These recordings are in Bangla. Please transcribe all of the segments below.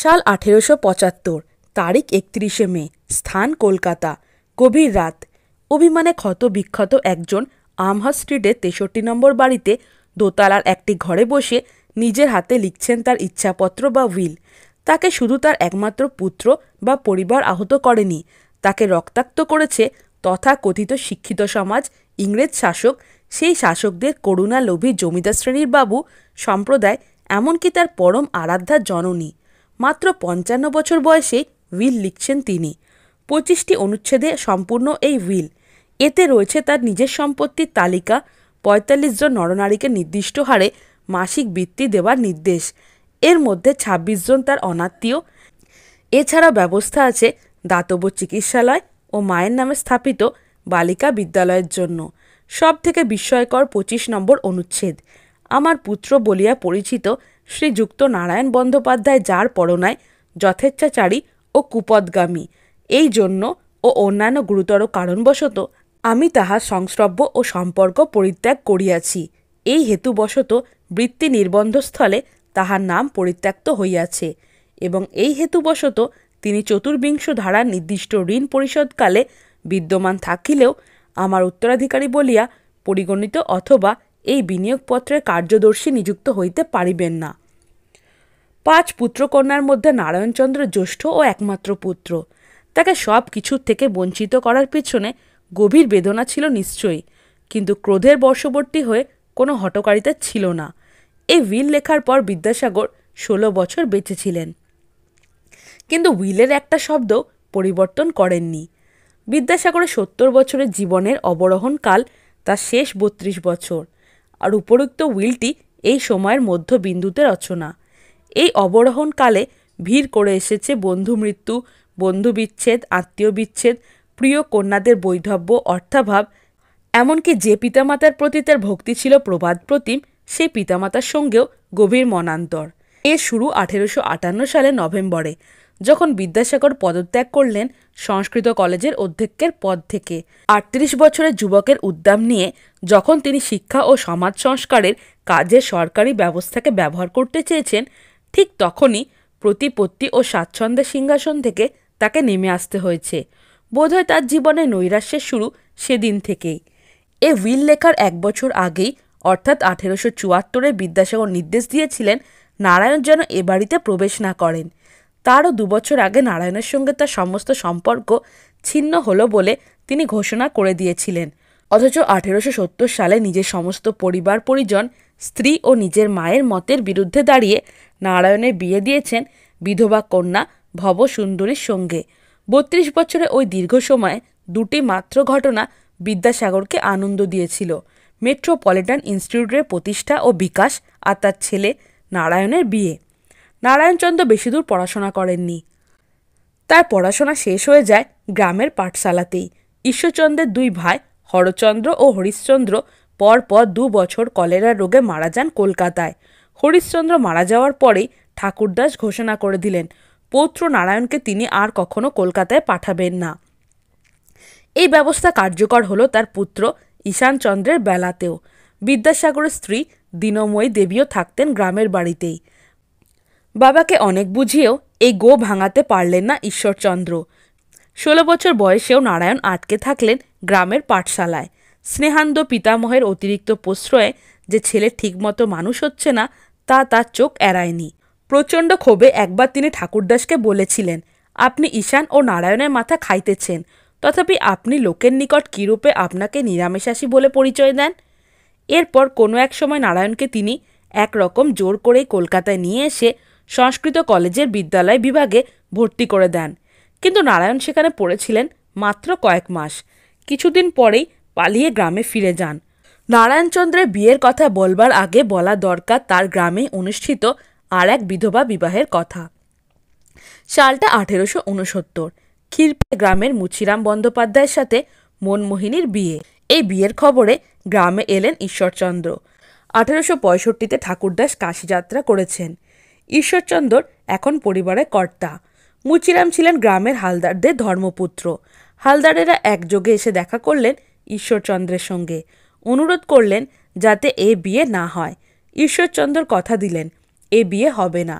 সাল 1875, তারিখ 31শে মে, স্থান কলকাতা। গভীর রাত। অভিমানে ক্ষত বিক্ষত একজন আমহার্স্ট স্ট্রিটের 63 নম্বর বাড়িতে দোতলার একটি ঘরে বসে নিজের হাতে লিখছেন তার ইচ্ছাপত্র বা উইল। তাকে শুধু তার একমাত্র পুত্র বা পরিবার আহত করেনি, তাকে রক্তাক্ত করেছে তথাকথিত শিক্ষিত সমাজ, ইংরেজ শাসক, সেই শাসকদের করুণা লোভী জমিদার শ্রেণীর বাবু সম্প্রদায়, এমনকি তার পরম আরাধ্যা জননী। মাত্র 55 বছর বয়সে উইল লিখছেন তিনি। 25টি অনুচ্ছেদে সম্পূর্ণ এই উইল। এতে রয়েছে তার নিজের সম্পত্তির তালিকা, 45 জন নরনারীকে নির্দিষ্ট হারে মাসিক বৃত্তি দেওয়ার নির্দেশ, এর মধ্যে 26 জন তার অনাত্মীয়। এছাড়া ব্যবস্থা আছে দাতব্য চিকিৎসালয় ও মায়ের নামে স্থাপিত বালিকা বিদ্যালয়ের জন্য। সব থেকে বিস্ময়কর 25 নম্বর অনুচ্ছেদ। আমার পুত্র বলিয়া পরিচিত শ্রীযুক্ত নারায়ণ বন্দ্যোপাধ্যায় যার পরনায় যথেচ্ছাচারী ও কুপদগামী, এই জন্য ও অন্যান্য গুরুতর কারণবশত আমি তাহার সংস্রব্য ও সম্পর্ক পরিত্যাগ করিয়াছি। এই হেতুবশত বৃত্তি নির্বন্ধস্থলে তাহার নাম পরিত্যক্ত হইয়াছে এবং এই হেতুবশত তিনি 24 ধারার নির্দিষ্ট ঋণ পরিশোধকালে বিদ্যমান থাকিলেও আমার উত্তরাধিকারী বলিয়া পরিগণিত অথবা এই বিনিয়োগপত্রের কার্যদর্শী নিযুক্ত হইতে পারিবেন না। 5 পুত্রকন্যার মধ্যে নারায়ণচন্দ্র জ্যেষ্ঠ ও একমাত্র পুত্র। তাকে সব কিছুর থেকে বঞ্চিত করার পিছনে গভীর বেদনা ছিল নিশ্চয়ই, কিন্তু ক্রোধের বশবর্তী হয়ে কোনো হঠকারিতা ছিল না। এই উইল লেখার পর বিদ্যাসাগর 16 বছর বেঁচে ছিলেন, কিন্তু উইলের একটা শব্দ পরিবর্তন করেননি। বিদ্যাসাগরের 70 বছরের জীবনের অবরোহণকাল তার শেষ 32 বছর, আর উপরোক্ত উইলটি এই সময়ের মধ্যবিন্দুতে রচনা। এই অবরোহণকালে ভিড় করে এসেছে বন্ধু মৃত্যু, বন্ধু বিচ্ছেদ, আত্মীয় বিচ্ছেদ, প্রিয় কন্যাদের বৈধব্য, অর্থাভাব, এমনকি যে পিতামাতার প্রতি তার ভক্তি ছিল প্রবাদ প্রতিম, সেই পিতামাতার সঙ্গেও গভীর মনান্তর। এর শুরু 1858 সালের নভেম্বরে, যখন বিদ্যাসাগর পদত্যাগ করলেন সংস্কৃত কলেজের অধ্যক্ষের পদ থেকে। 38 বছরের যুবকের উদ্যম নিয়ে যখন তিনি শিক্ষা ও সমাজ সংস্কারের কাজে সরকারি ব্যবস্থাকে ব্যবহার করতে চেয়েছেন, ঠিক তখনই প্রতিপত্তি ও স্বাচ্ছন্দ্যের সিংহাসন থেকে তাকে নেমে আসতে হয়েছে। বোধহয় তার জীবনে নৈরাশ্যের শুরু সেদিন থেকেই। এ উইল লেখার 1 বছর আগেই, অর্থাৎ 1874-এ বিদ্যাসাগর নির্দেশ দিয়েছিলেন নারায়ণ যেন এ বাড়িতে প্রবেশ না করেন। তারও 2 বছর আগে নারায়ণের সঙ্গে তার সমস্ত সম্পর্ক ছিন্ন হলো বলে তিনি ঘোষণা করে দিয়েছিলেন। অথচ 1870 সালে নিজের সমস্ত পরিবার পরিজন, স্ত্রী ও নিজের মায়ের মতের বিরুদ্ধে দাঁড়িয়ে নারায়ণের বিয়ে দিয়েছেন বিধবা কন্যা ভবসুন্দরীর সঙ্গে। 32 বছরে ওই দীর্ঘ সময়ে 2টি মাত্র ঘটনা বিদ্যাসাগরকে আনন্দ দিয়েছিল: মেট্রোপলিটন ইনস্টিটিউটের প্রতিষ্ঠা ও বিকাশ, আর তার ছেলে নারায়ণের বিয়ে। নারায়ণচন্দ্র বেশি দূর পড়াশোনা করেননি। তার পড়াশোনা শেষ হয়ে যায় গ্রামের পাঠশালাতেই। ঈশ্বরচন্দ্রের 2 ভাই হরচন্দ্র ও হরিশ্চন্দ্র পরপর 2 বছর কলেরার রোগে মারা যান কলকাতায়। হরিশ্চন্দ্র মারা যাওয়ার পরেই ঠাকুরদাস ঘোষণা করে দিলেন পৌত্র নারায়ণকে তিনি আর কখনো কলকাতায় পাঠাবেন না। এই ব্যবস্থা কার্যকর হলো তার পুত্র ঈশানচন্দ্রের বেলাতেও। বিদ্যাসাগরের স্ত্রী দীনময়ী দেবীও থাকতেন গ্রামের বাড়িতেই। বাবাকে অনেক বুঝিয়েও এই গো ভাঙাতে পারলেন না ঈশ্বরচন্দ্র। 16 বছর বয়সেও নারায়ণ আটকে থাকলেন গ্রামের পাঠশালায়। স্নেহান্ধ পিতামহের অতিরিক্ত প্রশ্রয়ে যে ছেলে ঠিকমতো মানুষ হচ্ছে না, তা তার চোখ এড়ায়নি। প্রচণ্ড ক্ষোভে একবার তিনি ঠাকুরদাসকে বলেছিলেন, আপনি ঈশান ও নারায়ণের মাথা খাইতেছেন, তথাপি আপনি লোকের নিকট কীরূপে আপনাকে নিরামিষাশী বলে পরিচয় দেন? এরপর কোনো এক সময় নারায়ণকে তিনি একরকম জোর করেই কলকাতায় নিয়ে এসে সংস্কৃত কলেজের বিদ্যালয় বিভাগে ভর্তি করে দেন। কিন্তু নারায়ণ সেখানে পড়েছিলেন মাত্র কয়েক মাস। কিছুদিন পরেই পালিয়ে গ্রামে ফিরে যান। নারায়ণচন্দ্রের বিয়ের কথা বলবার আগে বলা দরকার তার গ্রামে অনুষ্ঠিত আর এক বিধবা বিবাহের কথা। সালটা 1869। ক্ষীরপাই গ্রামের মুচিরাম বন্দ্যোপাধ্যায়ের সাথে মনমোহিনীর বিয়ে। এই বিয়ের খবরে গ্রামে এলেন ঈশ্বরচন্দ্র। 1865-তে ঠাকুরদাস কাশী যাত্রা করেছেন। ঈশ্বরচন্দ্র এখন পরিবারের কর্তা। মুচিরাম ছিলেন গ্রামের হালদারদের ধর্মপুত্র। হালদারেরা একযোগে এসে দেখা করলেন ঈশ্বরচন্দ্রের সঙ্গে, অনুরোধ করলেন যাতে এ বিয়ে না হয়। ঈশ্বরচন্দ্র কথা দিলেন এ বিয়ে হবে না।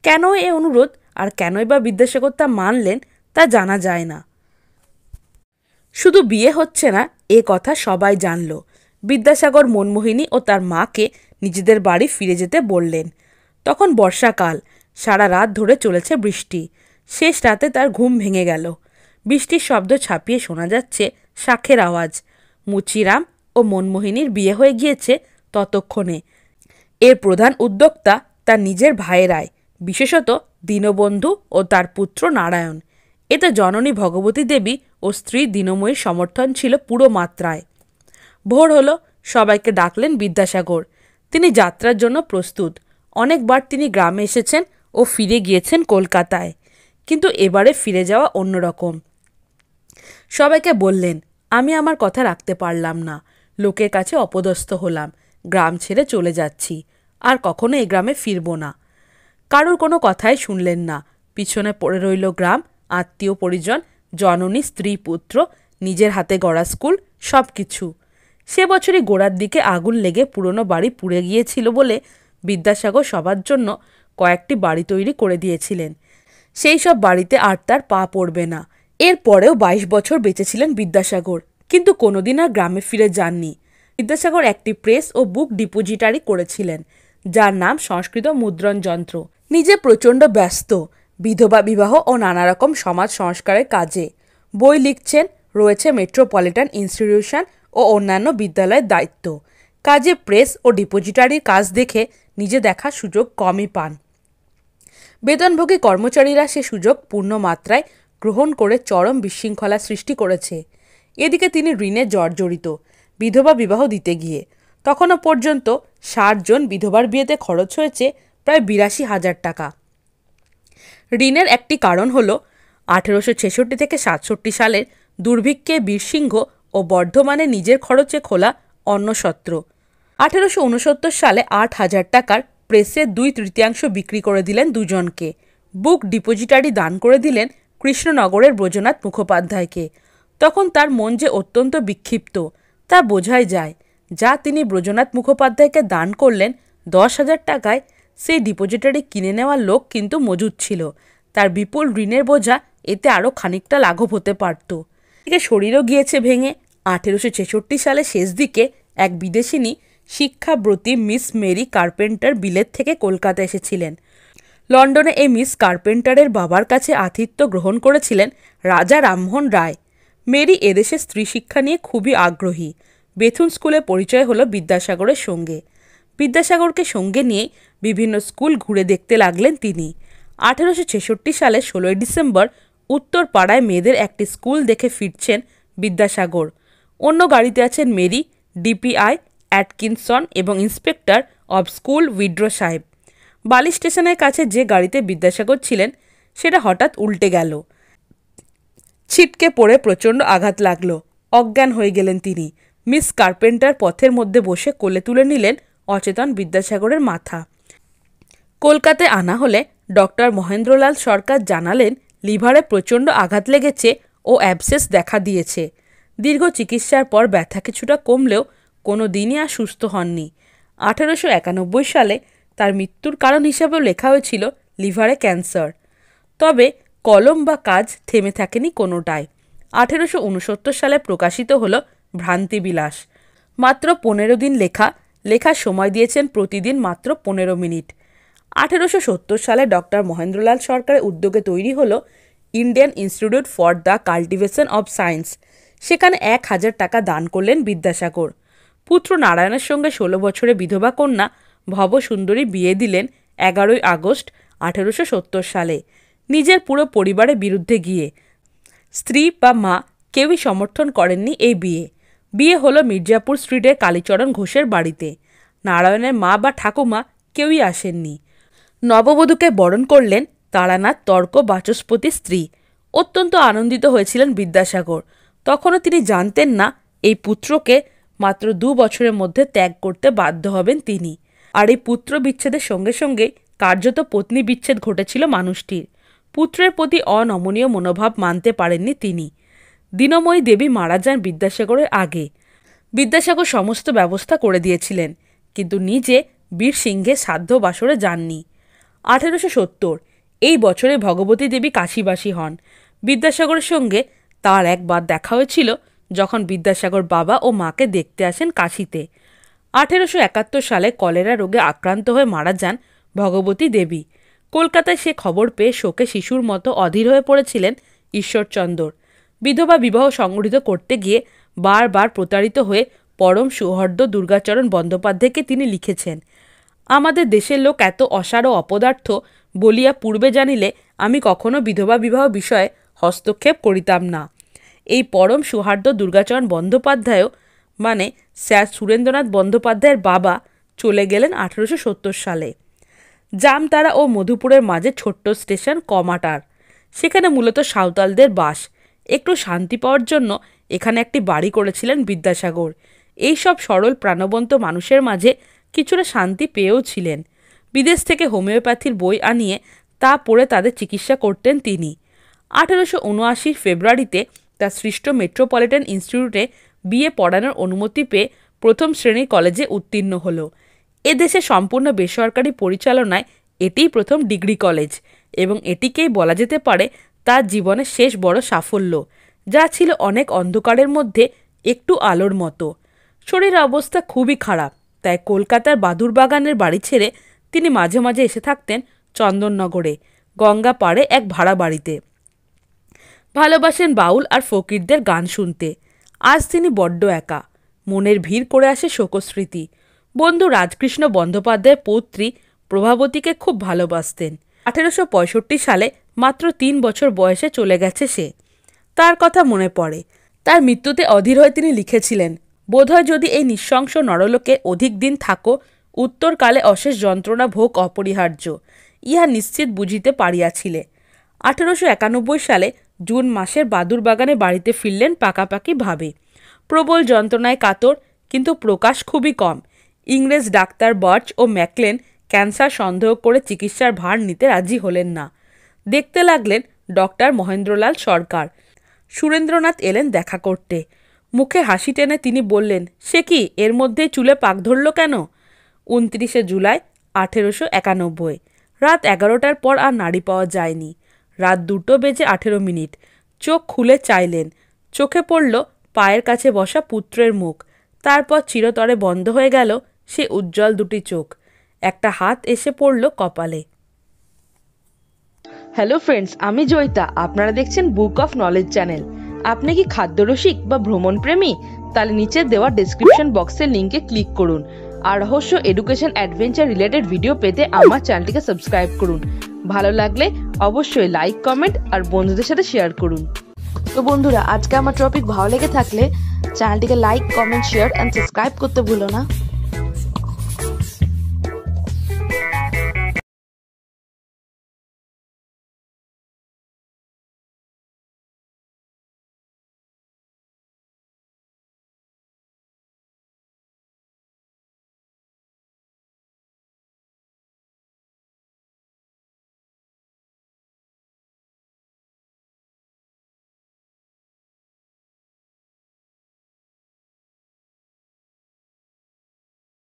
কেন এ অনুরোধ আর কেনই বা বিদ্যাসাগর তা মানলেন তা জানা যায় না। শুধু বিয়ে হচ্ছে না এ কথা সবাই জানল। বিদ্যাসাগর মনমোহিনী ও তার মাকে নিজেদের বাড়ি ফিরে যেতে বললেন। তখন বর্ষাকাল, সারা রাত ধরে চলেছে বৃষ্টি। শেষ রাতে তার ঘুম ভেঙে গেল। বৃষ্টির শব্দ ছাপিয়ে শোনা যাচ্ছে শাঁখের আওয়াজ। মুচিরাম ও মনমোহিনীর বিয়ে হয়ে গিয়েছে ততক্ষণে। এর প্রধান উদ্যোক্তা তার নিজের ভাইয়েরাই, বিশেষত দীনবন্ধু ও তার পুত্র নারায়ণ। এতে জননী ভগবতী দেবী ও স্ত্রী দীনময়ীর সমর্থন ছিল পুরো মাত্রায়। ভোর হলো, সবাইকে ডাকলেন বিদ্যাসাগর। তিনি যাত্রার জন্য প্রস্তুত। অনেকবার তিনি গ্রামে এসেছেন ও ফিরে গিয়েছেন কলকাতায়, কিন্তু এবারে ফিরে যাওয়া অন্যরকম। সবাইকে বললেন, আমি আমার কথা রাখতে পারলাম না, লোকের কাছে অপদস্থ হলাম, গ্রাম ছেড়ে চলে যাচ্ছি, আর কখনো এই গ্রামে ফিরব না। কারোর কোনো কথাই শুনলেন না। পিছনে পড়ে রইল গ্রাম, আত্মীয় পরিজন, জননী, স্ত্রী, পুত্র, নিজের হাতে গড়া স্কুল, সব কিছু। সে বছরই গোড়ার দিকে আগুন লেগে পুরনো বাড়ি পুড়ে গিয়েছিল বলে বিদ্যাসাগর সবার জন্য কয়েকটি বাড়ি তৈরি করে দিয়েছিলেন। সেই সব বাড়িতে আর তার পা পড়বে না। এর পরেও 22 বছর বেঁচেছিলেন বিদ্যাসাগর, কিন্তু কোনোদিন আর গ্রামে ফিরে যাননি। বিদ্যাসাগর একটি প্রেস ও বুক ডিপোজিটারি করেছিলেন, যার নাম সংস্কৃত মুদ্রণ যন্ত্র। নিজে প্রচণ্ড ব্যস্ত, বিধবা বিবাহ ও নানা রকম সমাজ সংস্কারের কাজে। বই লিখছেন, রয়েছে মেট্রোপলিটন ইনস্টিটিউশন ও অন্যান্য বিদ্যালয়ের দায়িত্ব। কাজে প্রেস ও ডিপোজিটারির কাজ দেখে নিজে দেখার সুযোগ কমই পান। বেতনভোগী কর্মচারীরা সে সুযোগ পূর্ণ মাত্রায় গ্রহণ করে চরম বিশৃঙ্খলা সৃষ্টি করেছে। এদিকে তিনি ঋণে জর্জরিত, বিধবা বিবাহ দিতে গিয়ে। তখনও পর্যন্ত 60 জন বিধবার বিয়েতে খরচ হয়েছে প্রায় 82,000 টাকা। ঋণের একটি কারণ হল 1866 থেকে 67 সালের দুর্ভিক্ষে বীরসিংহ ও বর্ধমানে নিজের খরচে খোলা অন্নসত্র। 1869 সালে 8,000 টাকার প্রেসের 2/3 বিক্রি করে দিলেন দুজনকে। বুক ডিপোজিটারি দান করে দিলেন কৃষ্ণনগরের ব্রজনাথ মুখোপাধ্যায়কে। তখন তার মন যে অত্যন্ত বিক্ষিপ্ত তা বোঝাই যায়। যা তিনি ব্রজনাথ মুখোপাধ্যায়কে দান করলেন 10,000 টাকায়, সেই ডিপোজিটারি কিনে নেওয়ার লোক কিন্তু মজুদ ছিল। তার বিপুল ঋণের বোঝা এতে আরও খানিকটা লাঘব হতে পারত। এদিকে শরীরও গিয়েছে ভেঙে। 1866 সালে শেষ দিকে এক বিদেশিনী শিক্ষাব্রতী মিস মেরি কার্পেন্টার বিলেত থেকে কলকাতা এসেছিলেন। লন্ডনে এই মিস কার্পেন্টারের বাবার কাছে আতিথ্য গ্রহণ করেছিলেন রাজা রামমোহন রায়। মেরি এদেশে স্ত্রী শিক্ষা নিয়ে খুবই আগ্রহী। বেথুন স্কুলে পরিচয় হলো বিদ্যাসাগরের সঙ্গে। বিদ্যাসাগরকে সঙ্গে নিয়ে বিভিন্ন স্কুল ঘুরে দেখতে লাগলেন তিনি। 1866 সালে 16 ডিসেম্বর উত্তর পাড়ায় মেয়েদের একটি স্কুল দেখে ফিরছেন বিদ্যাসাগর। অন্য গাড়িতে আছেন মেরি, ডিপিআই অ্যাটকিনসন এবং ইন্সপেক্টর অব স্কুল উইড্রো সাহেব। বালি স্টেশনের কাছে যে গাড়িতে বিদ্যাসাগর ছিলেন সেটা হঠাৎ উল্টে গেল। ছিটকে পড়ে প্রচণ্ড আঘাত লাগল। অজ্ঞান হয়ে গেলেন তিনি। মিস কার্পেন্টার পথের মধ্যে বসে কোলে তুলে নিলেন অচেতন বিদ্যাসাগরের মাথা। কলকাতায় আনা হলে ডক্টর মহেন্দ্রলাল সরকার জানালেন লিভারে প্রচণ্ড আঘাত লেগেছে ও অ্যাবসেস দেখা দিয়েছে। দীর্ঘ চিকিৎসার পর ব্যথা কিছুটা কমলেও কোনো দিনই আর সুস্থ হননি। 1891 সালে তার মৃত্যুর কারণ হিসাবেও লেখা হয়েছিল লিভারে ক্যান্সার। তবে কলম বা কাজ থেমে থাকেনি কোনোটাই। 1869 সালে প্রকাশিত হলো ভ্রান্তিবিলাস। মাত্র 15 দিন লেখার সময় দিয়েছেন প্রতিদিন মাত্র 15 মিনিট। 1870 সালে ডক্টর মহেন্দ্রলাল সরকারের উদ্যোগে তৈরি হলো Indian institute for the cultivation of science. সেখানে 1,000 টাকা দান করলেন বিদ্যাসাগর। পুত্র নারায়ণের সঙ্গে 16 বছরে বিধবা কন্যা ভবসুন্দরী বিয়ে দিলেন 11 আগস্ট 1870 সালে, নিজের পুরো পরিবারের বিরুদ্ধে গিয়ে। স্ত্রী বা মা কেউই সমর্থন করেননি এই বিয়ে। বিয়ে হলো মির্জাপুর স্ট্রিটের কালীচরণ ঘোষের বাড়িতে। নারায়ণের মা বা ঠাকুমা কেউই আসেননি। নববধূকে বরণ করলেন তারানাথ তর্ক বাচস্পতি স্ত্রী। অত্যন্ত আনন্দিত হয়েছিলেন বিদ্যাসাগর। তখনও তিনি জানতেন না এই পুত্রকে মাত্র 2 বছরের মধ্যে ত্যাগ করতে বাধ্য হবেন তিনি। আর এই পুত্র বিচ্ছেদের সঙ্গে সঙ্গে কার্যত পত্নী বিচ্ছেদ ঘটেছিল মানুষটির। পুত্রের প্রতি অনমনীয় মনোভাব মানতে পারেননি তিনি। দীনময়ী দেবী মারা যান বিদ্যাসাগরের আগে। বিদ্যাসাগর সমস্ত ব্যবস্থা করে দিয়েছিলেন, কিন্তু নিজে বীরসিংহের শ্রাদ্ধ বাসরে যাননি। 1870 এই বছরে ভগবতী দেবী কাশীবাসী হন। বিদ্যাসাগরের সঙ্গে তার একবার দেখা হয়েছিল যখন বিদ্যাসাগর বাবা ও মাকে দেখতে আসেন কাশীতে। 1871 সালে কলেরা রোগে আক্রান্ত হয়ে মারা যান ভগবতী দেবী। কলকাতায় সে খবর পেয়ে শোকে শিশুর মতো অধীর হয়ে পড়েছিলেন ঈশ্বরচন্দ্র। বিধবা বিবাহ সংগঠিত করতে গিয়ে বারবার প্রতারিত হয়ে পরম সুহৃদ দুর্গাচরণ বন্দ্যোপাধ্যায়কে তিনি লিখেছেন, আমাদের দেশের লোক এত অসার ও অপদার্থ বলিয়া পূর্বে জানিলে আমি কখনো বিধবা বিবাহ বিষয়ে হস্তক্ষেপ করিতাম না। এই পরম সুহার্দ দুর্গাচরণ বন্দ্যোপাধ্যায়ও মানে স্যার সুরেন্দ্রনাথ বন্দ্যোপাধ্যায়ের বাবা চলে গেলেন 1870 সালে। জামতারা ও মধুপুরের মাঝে ছোট্ট স্টেশন কমাটার, সেখানে মূলত সাঁওতালদের বাস। একটু শান্তি পাওয়ার জন্য এখানে একটি বাড়ি করেছিলেন বিদ্যাসাগর। এই সব সরল প্রাণবন্ত মানুষের মাঝে কিছুটা শান্তি পেয়েও ছিলেন। বিদেশ থেকে হোমিওপ্যাথির বই আনিয়ে তা পড়ে তাদের চিকিৎসা করতেন তিনি। 1879 ফেব্রুয়ারিতে তার সৃষ্ট মেট্রোপলিটন ইনস্টিটিউটে বিএ পড়ানোর অনুমতি পেয়ে প্রথম শ্রেণীর কলেজে উত্তীর্ণ হল। এদেশে সম্পূর্ণ বেসরকারি পরিচালনায় এটিই প্রথম ডিগ্রি কলেজ এবং এটিকেই বলা যেতে পারে তার জীবনের শেষ বড় সাফল্য, যা ছিল অনেক অন্ধকারের মধ্যে একটু আলোর মতো। শরীর অবস্থা খুবই খারাপ, তাই কলকাতার বাদুরবাগানের বাড়ি ছেড়ে তিনি মাঝে মাঝে এসে থাকতেন চন্দননগরে গঙ্গা পাড়ে এক ভাড়া বাড়িতে। ভালোবাসেন বাউল আর ফকিরদের গান শুনতে। আজ তিনি বড্ড একা, মনের ভিড় করে আসে শোকস্মৃতি। বন্ধু রাজকৃষ্ণ বন্দ্যোপাধ্যায়ের পৌত্রী প্রভাবতীকে খুব ভালোবাসতেন। 1865 সালে মাত্র 3 বছর বয়সে চলে গেছে সে। তার কথা মনে পড়ে। তার মৃত্যুতে অধীর হয়ে তিনি লিখেছিলেন, বোধহয় যদি এই নৃশংস নরলোকে অধিক দিন থাকো, উত্তরকালে অশেষ যন্ত্রণা ভোগ অপরিহার্য, ইহা নিশ্চিত বুঝিতে পারিয়াছিলে। 1891 সালে জুন মাসের বাদুরবাগানে বাড়িতে ফিরলেন পাকাপাকি ভাবে। প্রবল যন্ত্রণায় কাতর, কিন্তু প্রকাশ খুবই কম। ইংরেজ ডাক্তার বার্চ ও ম্যাকলেন ক্যান্সার সন্দেহ করে চিকিৎসার ভার নিতে রাজি হলেন না। দেখতে লাগলেন ডক্টর মহেন্দ্রলাল সরকার। সুরেন্দ্রনাথ এলেন দেখা করতে। মুখে হাসি টেনে তিনি বললেন, সে কি, এর মধ্যেই চুলে পাক ধরল কেন? 29 জুলাই 1891। রাত 11টার পর আর নাড়ি পাওয়া যায়নি। রাত 2:18। চোখ খুলে চাইলেন। চোখে পড়ল পায়ের কাছে বসা পুত্রের মুখ। তারপর চিরতরে বন্ধ হয়ে গেল সে উজ্জ্বল দুটি চোখ। একটা হাত এসে পড়ল কপালে। হ্যালো ফ্রেন্ডস, আমি জয়িতা। আপনারা দেখছেন বুক অফ নলেজ চ্যানেল। আপনি কি খাদ্যরসিক বা ভ্রমণ প্রেমী? তাহলে নিচে দেওয়া ডেসক্রিপশন বক্সের লিঙ্কে ক্লিক করুন আর রহস্য, এডুকেশন, অ্যাডভেঞ্চার রিলেটেড ভিডিও পেতে আমার চ্যানেলটিকে সাবস্ক্রাইব করুন। ভালো লাগলে অবশ্যই লাইক, কমেন্ট আর বন্ধুদের সাথে শেয়ার করুন। তো বন্ধুরা, আজকে আমার টপিক ভালো লেগে থাকলে চ্যানেলটিকে like, comment, share and subscribe করতে ভুলো না।